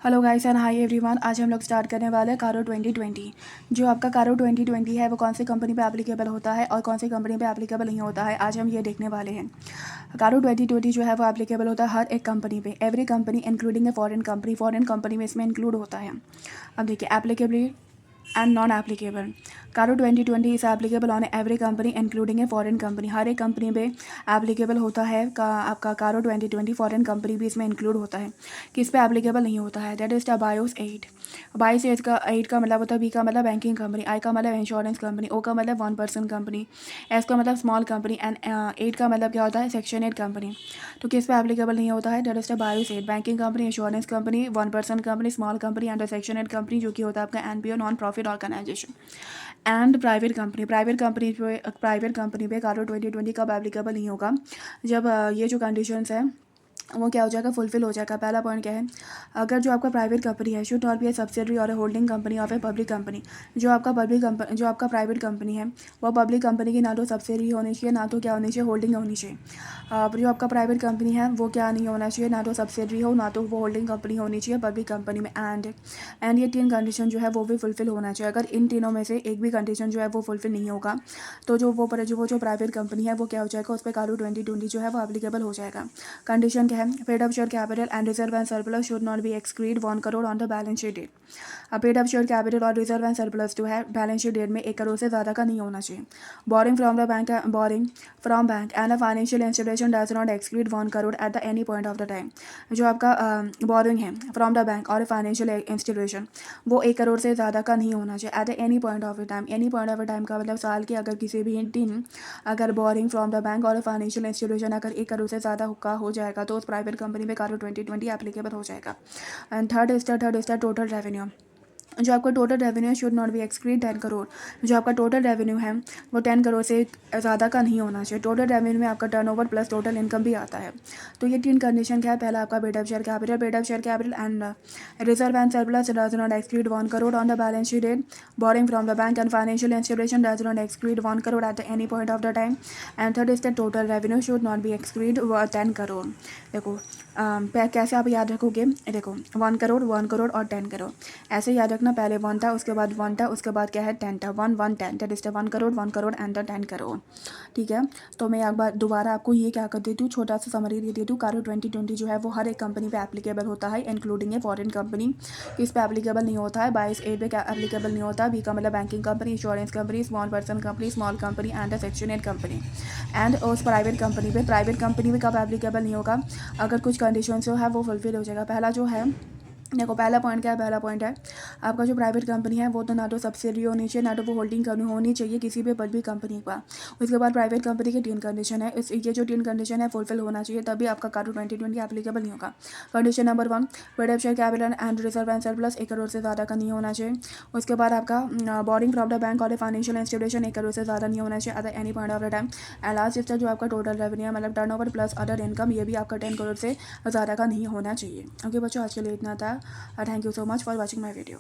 Hello guys and hi everyone. आज हम लोग स्टार्ट करने वाले हैं कारो 2020। जो आपका कारो 2020 है वो कौन सी कंपनी पे एप्लीकेबल होता है और कौन सी कंपनी पे एप्लीकेबल नहीं होता है, आज हम ये देखने वाले हैं। कारो 2020 जो है वो एप्लीकेबल होता है हर एक कंपनी पे, every company including a foreign company में इसमें इंक्लूड होता है। अब देखिए applicable and non-applicable. CARO 2020 is applicable on every company including a foreign company. हर एक कंपनी पे एप्लीकेबल होता है आपका कारो 2020। फॉरेन कंपनी भी इसमें इंक्लूड होता है। किस पे एप्लीकेबल नहीं होता है, दैट इज द बायोस 8। बाईस एट का मतलब होता है, बी का मतलब बैंकिंग कंपनी, आई का मतलब इंश्योरेंस कंपनी, ओ का मतलब 1% कंपनी, एस का मतलब स्मॉल कंपनी एंड 8 का मतलब क्या होता है, सेक्शन 8 कंपनी। तो किस पे एप्लीकेबल नहीं होता है, दैट इज द बायोस 8। Banking company, insurance company, 1% company, small company and section 8 company, जो कि होता है आपका NPO, non profit organization. And private company पे कारो 2020 कब एप्लीकेबल नहीं होगा, जब ये जो कंडीशंस है वो क्या हो जाएगा, फुलफिल हो जाएगा। पहला पॉइंट क्या है, अगर जो आपका प्राइवेट कंपनी है should not be a subsidiary और a holding company of a public company. जो आपका प्राइवेट कंपनी है वो पब्लिक कंपनी की ना तो सब्सिडरी होनी चाहिए, ना तो क्या होनी चाहिए, होल्डिंग होनी चाहिए। जो आपका प्राइवेट कंपनी है वो क्या नहीं होना चाहिए, ना तो सब्सिडरी हो, ना तो वो होल्डिंग कंपनी होनी चाहिए पब्लिक कंपनी में। एंड ये 3 कंडीशन जो है वो भी फुलफिल होना चाहिए। अगर इन तीनों में से एक भी कंडीशन जो है वो फुलफिल नहीं होगा तो जो प्राइवेट कंपनी है वो क्या हो जाएगा, उस पर कारो 2020 जो है वो एप्लीकेबल हो जाएगा। कंडीशन क्या है, paid up share capital and reserve and surplus should not be exceed 1 crore on the balance sheet date. अब पेड अप शेयर कैपिटल और रिजर्व एंड सरप्लस जो है बैलेंस शीट डेट में 1 करोड़ से ज़्यादा का नहीं होना चाहिए। Borrowing from bank and a financial institution does not exceed 1 crore at the any point of the time. जो आपका बोरिंग है फ्रॉम द बैंक और फाइनेंशियल इंस्टीट्यूशन, वो 1 करोड़ से ज़्यादा का नहीं होना चाहिए at any point of the time. Any point of the time का मतलब साल के अगर किसी भी दिन अगर बोरिंग फ्रॉम द बैंक और फाइनेंशियल इंस्टीट्यूशन अगर 1 करोड़ से ज़्यादा का हो जाएगा तो उस प्राइवेट कंपनी में कारो 2020 एप्लीकेबल हो जाएगा। And third is the total revenue. जो आपका total revenue should not be exceed 10 crore. जो आपका टोटल रेवेन्यू है वो 10 करोड़ से ज़्यादा का नहीं होना चाहिए। टोटल रेवेन्यू में आपका टर्नओवर प्लस टोटल इनकम भी आता है। तो ये 3 कंडीशन क्या है, पहला आपका paid up share capital and reserve and surplus does not exceed 1 crore on the balance sheet date. Borrowing from the bank and financial institution does not exceed 1 crore at any point of the time. And third is the total revenue should not be exceed 10 crore. देखो कैसे आप याद रखोगे, देखो 1 करोड़ और 10 करोड़ ऐसे याद रखना। पहले 1 था, उसके बाद 1 था, उसके बाद क्या है 10 था। 1 1 10, that is the 1 crore and the 10 crore. ठीक है, तो मैं एक बार दोबारा आपको ये क्या कर देती हूँ, छोटा सा समरी दे देती हूँ। कारो 2020 जो है वो हर एक कंपनी पे एप्लीकेबल होता है इंक्लूडिंग ए फॉरेन कंपनी। किस पे एप्लीकेबल नहीं होता है, 22A पे एप्लीकेबल नहीं होता। बी का मतलब banking company, insurance company, small person company, small company and section 8 company. And उस प्राइवेट कंपनी में कब एप्लीकेबल नहीं होगा, अगर कुछ कंडीशन जो है वो फुलफिल हो जाएगा। पहला जो है, देखो पहला पॉइंट क्या है, पहला पॉइंट है आपका जो प्राइवेट कंपनी है वो तो ना तो सब्सिडरी होनी चाहिए, ना तो वो होल्डिंग करनी होनी चाहिए किसी भी बड़ी कंपनी का। उसके बाद प्राइवेट कंपनी की 3 कंडीशन है, ये जो 3 कंडीशन है फुलफिल होना चाहिए, तभी आपका कारो 2020 एप्लीकेबल नहीं होगा। Condition number 1, paid up share capital and reserve and surplus 1 crore से ज़्यादा का नहीं होना चाहिए। उसके बाद आपका बोरिंग फ्रॉम द बैंक और फाइनेंशियल इंस्टीट्यूशन 1 करोड़ से ज़्यादा नहीं होना चाहिए at any point of the time. And last step जो आपका टोटल रेवेन्यू मतलब टर्नओवर प्लस अदर इनकम, ये भी आपका 10 करोड़ से ज़्यादा का नहीं होना चाहिए। ओके बच्चों, आज के लिए इतना था। Thank you so much for watching my video.